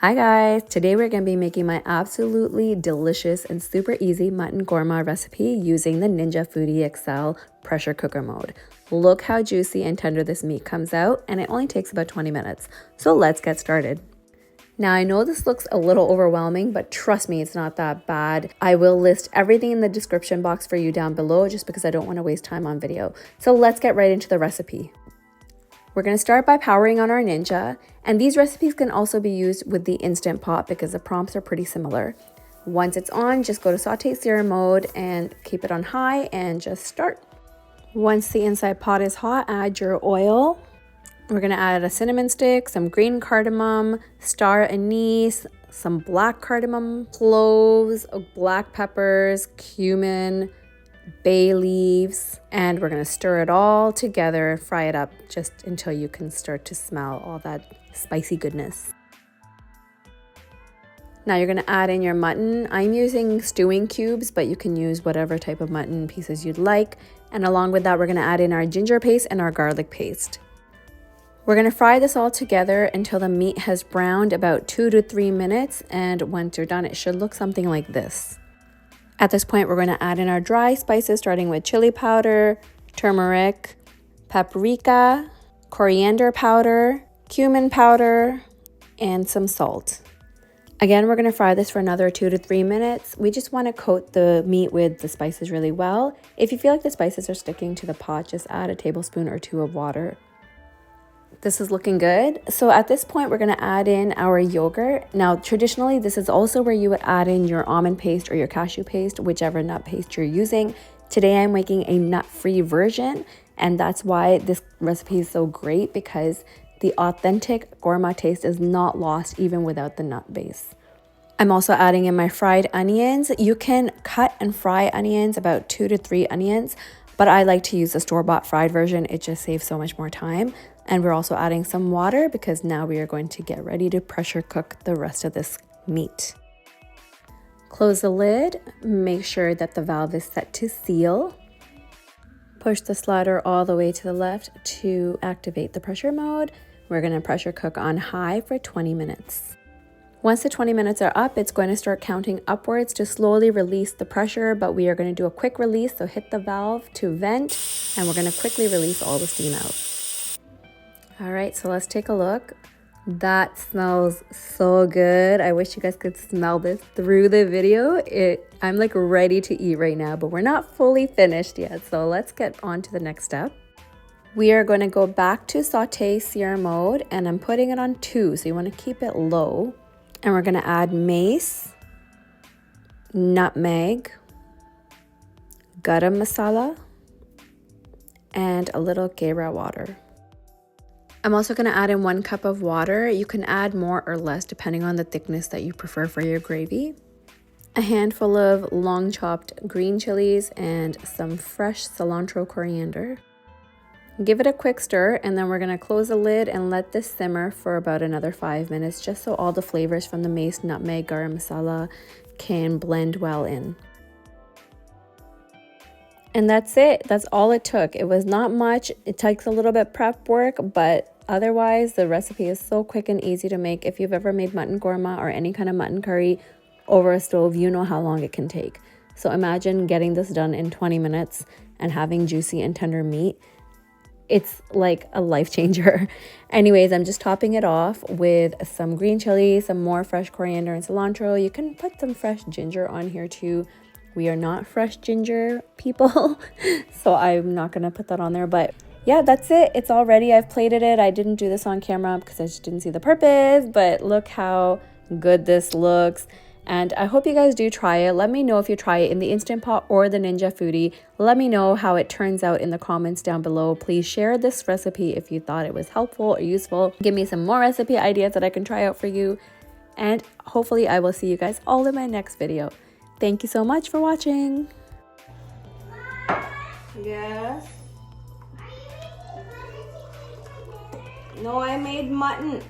Hi guys, today we're going to be making my absolutely delicious and super easy mutton qorma recipe using the Ninja Foodi XL pressure cooker mode. Look how juicy and tender this meat comes out, and it only takes about 20 minutes. So let's get started. Now I know this looks a little overwhelming, but trust me, it's not that bad. I will list everything in the description box for you down below just because I don't want to waste time on video. So let's get right into the recipe. We're going to start by powering on our Ninja, and these recipes can also be used with the Instant Pot because the prompts are pretty similar. Once it's on, just go to saute sear mode and keep it on high and just start. Once the inside pot is hot, add your oil. We're going to add a cinnamon stick, some green cardamom, star anise, some black cardamom, cloves, black peppers, cumin, bay leaves, and we're going to stir it all together and fry it up just until you can start to smell all that spicy goodness. Now you're going to add in your mutton. I'm using stewing cubes, but you can use whatever type of mutton pieces you'd like. And along with that, we're going to add in our ginger paste and our garlic paste. We're going to fry this all together until the meat has browned about 2 to 3 minutes, and once you're done, it should look something like this. At this point, we're going to add in our dry spices, starting with chili powder, turmeric, paprika, coriander powder, cumin powder, and some salt. Again, we're going to fry this for another 2 to 3 minutes. We just want to coat the meat with the spices really well. If you feel like the spices are sticking to the pot, just add a tablespoon or 2 of water. This is looking good. So at this point, we're going to add in our yogurt. Now, traditionally, this is also where you would add in your almond paste or your cashew paste, whichever nut paste you're using. Today, I'm making a nut-free version, and that's why this recipe is so great, because the authentic Korma taste is not lost even without the nut base. I'm also adding in my fried onions. You can cut and fry onions, about 2 to 3 onions, but I like to use the store-bought fried version. It just saves so much more time. And we're also adding some water because now we are going to get ready to pressure cook the rest of this meat. Close the lid, make sure that the valve is set to seal. Push the slider all the way to the left to activate the pressure mode. We're going to pressure cook on high for 20 minutes. Once the 20 minutes are up, it's going to start counting upwards to slowly release the pressure, but we are going to do a quick release, so hit the valve to vent, and we're going to quickly release all the steam out. All right, so let's take a look. That smells so good. I wish you guys could smell this through the video. I'm like ready to eat right now, but we're not fully finished yet. So let's get on to the next step. We are going to go back to saute sear mode, and I'm putting it on 2, so you want to keep it low. And we're going to add mace, nutmeg, garam masala, and a little kewra water. I'm also going to add in 1 cup of water. You can add more or less depending on the thickness that you prefer for your gravy. A handful of long chopped green chilies and some fresh cilantro coriander. Give it a quick stir, and then we're going to close the lid and let this simmer for about another 5 minutes, just so all the flavors from the mace, nutmeg, garam masala can blend well in. And that's it. That's all it took. It was not much. It takes a little bit prep work, but otherwise the recipe is so quick and easy to make. If you've ever made mutton qorma or any kind of mutton curry over a stove, you know how long it can take. So imagine getting this done in 20 minutes and having juicy and tender meat. It's like a life changer. Anyways, I'm just topping it off with some green chili, some more fresh coriander and cilantro. You can put some fresh ginger on here too. We are not fresh ginger people, so I'm not gonna put that on there, but yeah, that's it. It's all ready. I've plated it. I didn't do this on camera because I just didn't see the purpose, but look how good this looks. And I hope you guys do try it. Let me know if you try it in the Instant Pot or the Ninja Foodi. Let me know how it turns out in the comments down below. Please share this recipe if you thought it was helpful or useful. Give me some more recipe ideas that I can try out for you. And hopefully I will see you guys all in my next video. Thank you so much for watching. Yes. No, I made mutton.